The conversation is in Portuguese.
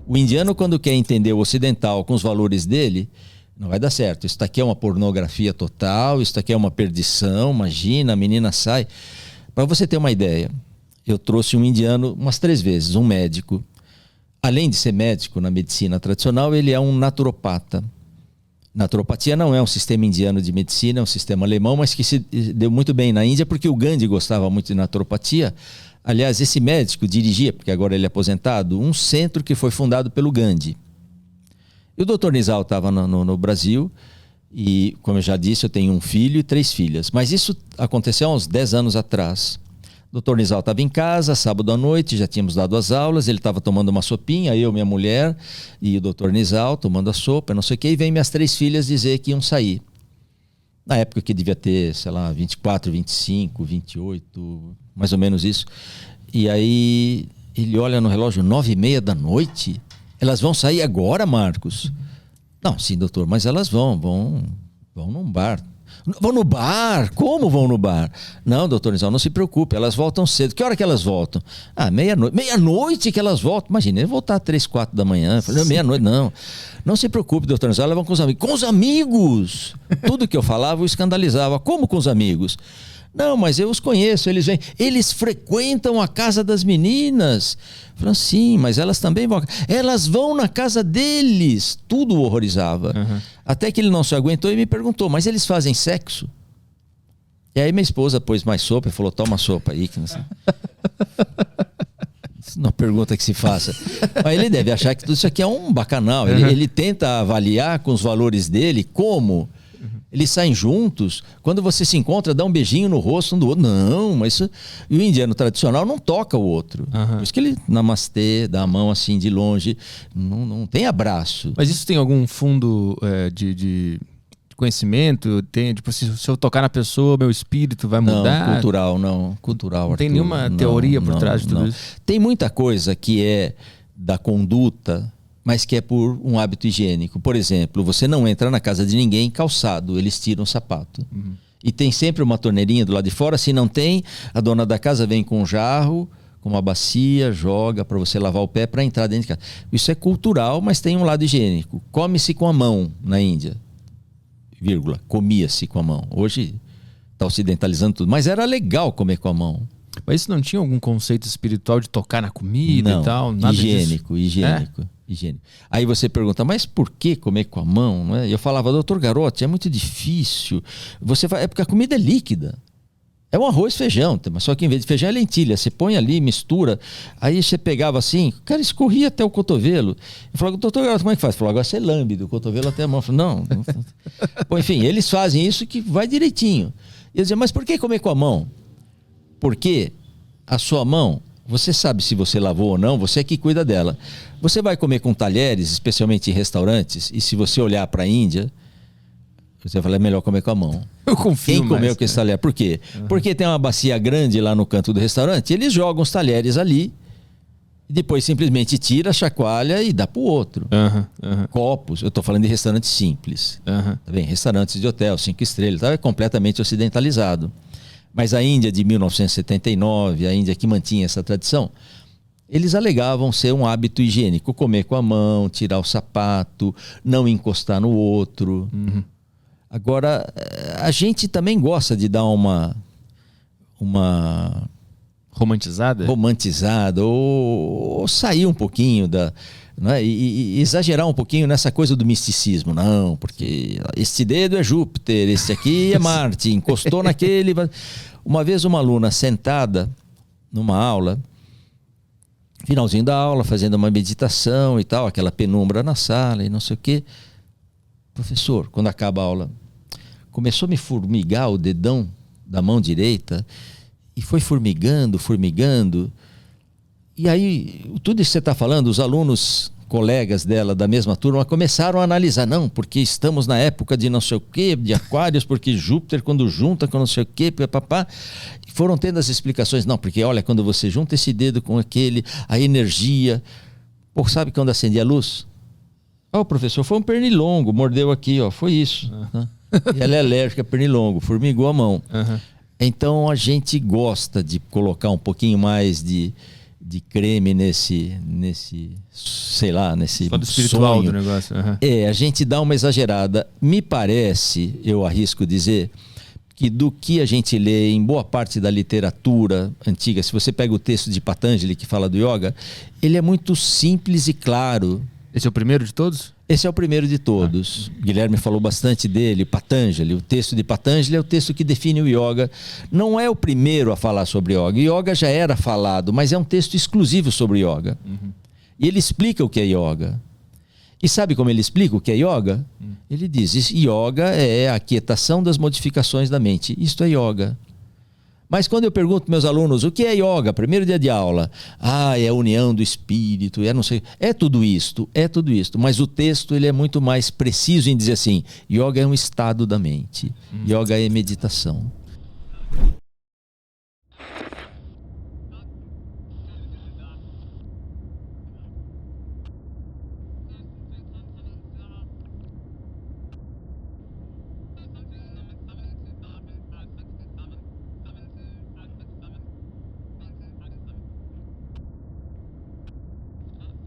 O indiano, quando quer entender o ocidental com os valores dele, não vai dar certo. Isso daqui é uma pornografia total, isso daqui é uma perdição, imagina, a menina sai. Para você ter uma ideia, eu trouxe um indiano umas 3 vezes, um médico. Além de ser médico na medicina tradicional, ele é um naturopata. Naturopatia não é um sistema indiano de medicina, é um sistema alemão, mas que se deu muito bem na Índia porque o Gandhi gostava muito de naturopatia. Aliás, esse médico dirigia, porque agora ele é aposentado, um centro que foi fundado pelo Gandhi. E o Dr. Nizal estava no Brasil e, como eu já disse, eu tenho um filho e 3 filhas. Mas isso aconteceu há uns 10 anos atrás. O Dr. Nizal estava em casa, sábado à noite, já tínhamos dado as aulas, ele estava tomando uma sopinha, eu, minha mulher e o Dr. Nizal tomando a sopa, não sei o quê, e vem minhas 3 filhas dizer que iam sair. Na época que devia ter, sei lá, 24, 25, 28, mais ou menos isso. E aí ele olha no relógio, 9h30 da noite? Elas vão sair agora, Marcos? Não, sim, doutor, mas elas vão num bar. Vão no bar? Como vão no bar? Não, doutor Nizal, não se preocupe, elas voltam cedo. Que hora que elas voltam? Ah, meia-noite. Meia-noite que elas voltam? Imagina, ele voltar às 3, 4 da manhã. Eu falei, meia-noite, não. Não se preocupe, doutor Nizal, elas vão com os amigos. Com os amigos! Tudo que eu falava eu escandalizava. Como com os amigos? Não, mas eu os conheço, eles vêm. Eles frequentam a casa das meninas. Falando, sim, mas elas também vão. Elas vão na casa deles. Tudo o horrorizava. Uhum. Até que ele não se aguentou e me perguntou, mas eles fazem sexo? E aí minha esposa pôs mais sopa e falou, toma sopa aí. Isso não é pergunta que se faça. Mas ele deve achar que tudo isso aqui é um bacanal. Uhum. Ele tenta avaliar com os valores dele como... Eles saem juntos, quando você se encontra, dá um beijinho no rosto um do outro. Não, mas isso... E o indiano tradicional não toca o outro. Uhum. Por isso que ele namastê, dá a mão assim de longe, não tem abraço. Mas isso tem algum fundo de conhecimento? Tem, tipo, se eu tocar na pessoa, meu espírito vai mudar? Não, cultural. Não tem nenhuma teoria por trás de tudo isso? Tem muita coisa que é da conduta, mas que é por um hábito higiênico. Por exemplo, você não entra na casa de ninguém calçado, eles tiram o sapato. Uhum. E tem sempre uma torneirinha do lado de fora. Se não tem, a dona da casa vem com um jarro, com uma bacia, joga para você lavar o pé para entrar dentro de casa. Isso é cultural, mas tem um lado higiênico. Come-se com a mão na Índia. Comia-se com a mão. Hoje está ocidentalizando tudo. Mas era legal comer com a mão. Mas isso não tinha algum conceito espiritual de tocar na comida e tal? Nada higiênico. Aí você pergunta, mas por que comer com a mão? Não é? Eu falava, doutor Garotti, é muito difícil. É porque a comida é líquida. É um arroz e feijão, mas só que em vez de feijão é lentilha. Você põe ali, mistura. Aí você pegava assim, o cara escorria até o cotovelo. Eu falava, doutor Garotti, como é que faz? Eu falava, agora você lambe do cotovelo até a mão. Eu falava, não. Bom, enfim, eles fazem isso que vai direitinho. E eu dizia, mas por que comer com a mão? Porque a sua mão, você sabe se você lavou ou não, você é que cuida dela. Você vai comer com talheres, especialmente em restaurantes, e se você olhar para a Índia, você fala, é melhor comer com a mão. Eu confio. Quem comeu com esse talher? Por quê? Uhum. Porque tem uma bacia grande lá no canto do restaurante, eles jogam os talheres ali, e depois simplesmente tira, chacoalha e dá para o outro. Copos, eu estou falando de restaurantes simples. Tá bem? Restaurantes de hotel, 5 estrelas, é completamente ocidentalizado. Mas a Índia de 1979, a Índia que mantinha essa tradição, eles alegavam ser um hábito higiênico, comer com a mão, tirar o sapato, não encostar no outro. Uhum. Agora, a gente também gosta de dar uma romantizada ou sair um pouquinho né? E exagerar um pouquinho nessa coisa do misticismo. Não, porque este dedo é Júpiter, este aqui é Marte, encostou naquele... Uma vez uma aluna sentada numa aula, finalzinho da aula, fazendo uma meditação e tal, aquela penumbra na sala e não sei o quê. Professor, quando acaba a aula, começou a me formigar o dedão da mão direita e foi formigando. E aí, tudo isso que você está falando, os alunos, colegas dela da mesma turma, começaram a analisar. Não, porque estamos na época de não sei o quê, de Aquários, porque Júpiter quando junta com não sei o quê, papá. Foram tendo as explicações. Não, porque olha, quando você junta esse dedo com aquele, a energia... Pô, sabe quando acendia a luz? O professor, foi um pernilongo, mordeu aqui, foi isso. E ela é alérgica a pernilongo, formigou a mão. Então a gente gosta de colocar um pouquinho mais de creme nesse sei lá, nesse lado espiritual sonho. do negócio. Uhum. A gente dá uma exagerada. Me parece, eu arrisco dizer, que do que a gente lê em boa parte da literatura antiga, se você pega o texto de Patanjali que fala do yoga, ele é muito simples e claro. Esse é o primeiro de todos? Esse é o primeiro de todos. Guilherme falou bastante dele, Patanjali. O texto de Patanjali é o texto que define o yoga. Não é o primeiro a falar sobre yoga. Yoga já era falado, mas é um texto exclusivo sobre yoga. E ele explica o que é yoga. E sabe como ele explica o que é yoga? Ele diz, yoga é a aquietação das modificações da mente. Isto é yoga. Mas quando eu pergunto para meus alunos, o que é yoga? Primeiro dia de aula. É a união do espírito, não sei. É tudo isto. Mas o texto ele é muito mais preciso em dizer assim, yoga é um estado da mente. Yoga é meditação.